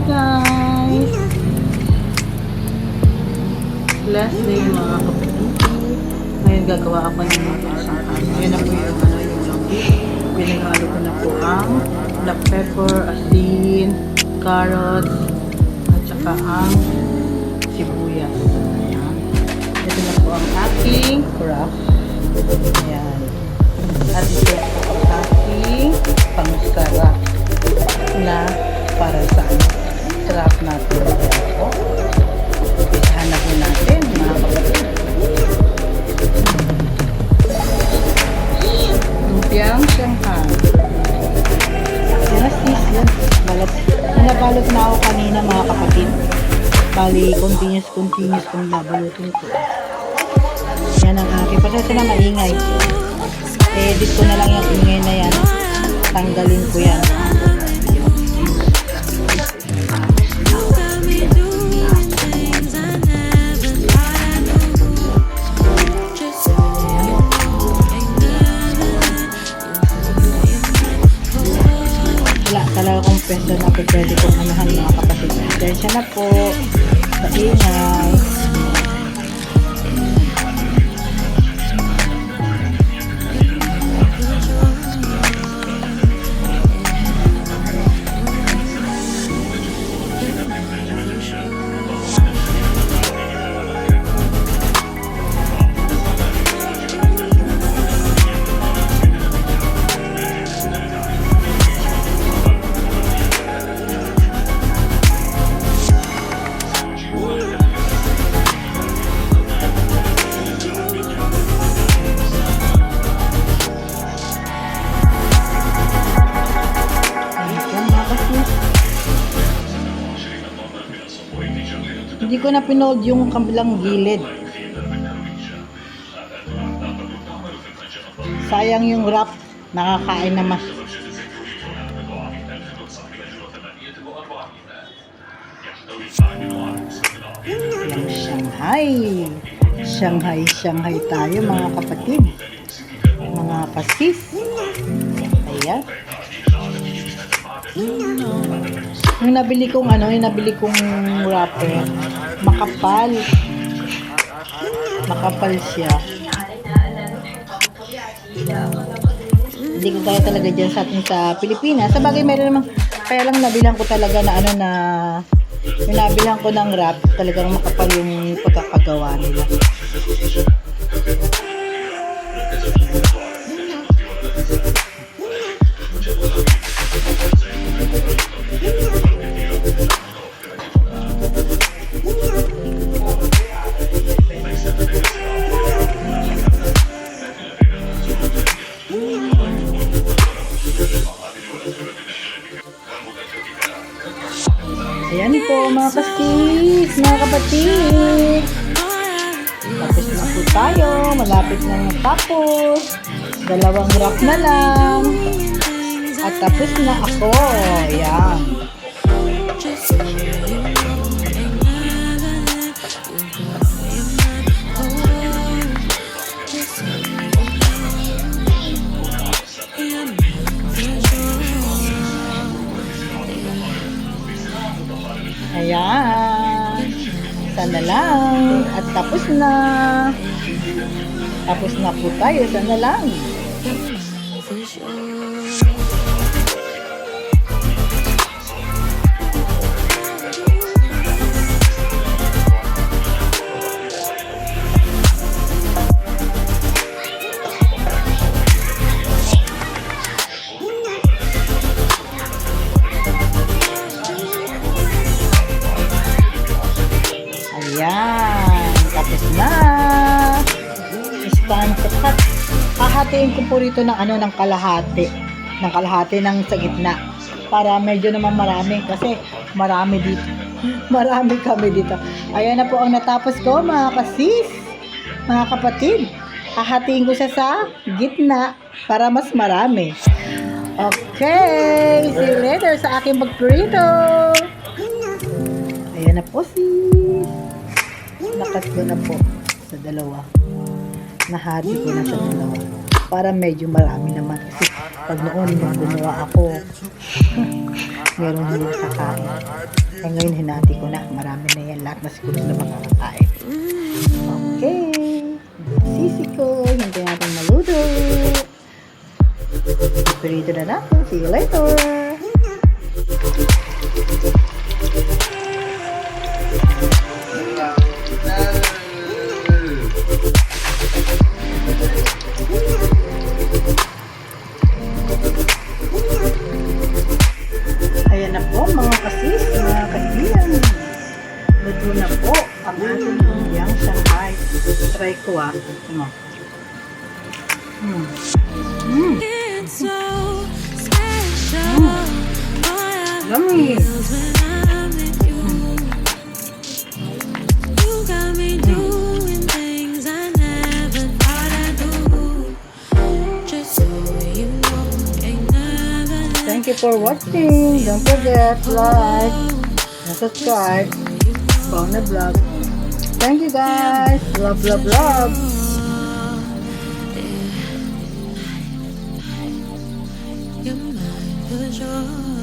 guys! Last day mga kapatid. Ngayon gagawa ako ng mga sangkano. Ayan na po yung langis. Pinaghalo ko na po ang black pepper, asin, carrots, at saka ang sibuyas. Ayan. Ito na po ang aking wrap. Ayan. At ito po ang aking pangsarap na para sa sarap natin. Ayan po. Hanap mo natin mga kapatid. Lumpiang Shanghai. Yan sis, yan. Nabalot na ako kanina mga kapatid. Bali, continuous kung babalutin ko. Yan ang aking. Pasensya na maingay. Edit ko na lang yung ingay na yan. Tanggalin ko yan. Talaga kong pwede na pwede kong anahan mga kapatid. Pasensya na po sa ingay. Hindi ko na pinold yung kabilang gilid. Sayang yung wrap. Nakakain naman. Yung Shanghai. Shanghai tayo mga kapatid. Mga kasis. Ayan. Yung nabili kong wrapper, makapal siya. Hindi ko kaya talaga dyan sa atin sa Pilipinas. Sa bagay meron naman, kaya lang nabilang ko talaga na yung nabilang ko ng wrap, talagang makapal yung pagkakagawa nila. Ayan po mga kasis, mga kapatid. Tapos na po tayo. Malapit na tapos. 2 wrap na lang. At tapos na ako. Ayan. Ayan. Sana lang. At tapos na. Tapos na po tayo. Sana lang. Ayan, tapos na. Stand to cut. Hahatiin ko po rito ng ng kalahati. Ng kalahati ng sa gitna. Para medyo naman marami. Kasi marami dito. Marami kami dito. Ayan na po ang natapos ko mga kasis. Mga kapatid. Hahatiin ko siya sa gitna. Para mas marami. Okay. See you later sa aking pagprito. Ayan na po sis. Nakat ko na po sa 2. Nahati ko na sa 2. Para medyo marami naman. Kasi pag noon gumawa ako meron hindi nakakain. Eh ngayon hinati ko na. Marami na yan. Lahat na siguro sila makakakain. Okay. Sisi ko. Hindi natin maluto. Prito na natin. See you later. Ayan na po mga kasis, mga kaibigan. Luto na po ang ating lumpiang Shanghai. Try ko Ano? It's so special. Yummy. When I'm with you, you got me doing things I never thought I'd do. Just so you know, ain't never let Thank you for watching. Don't forget like and subscribe. Pauna Vlog. Thank you guys. Love, love, love. you're mine for sure.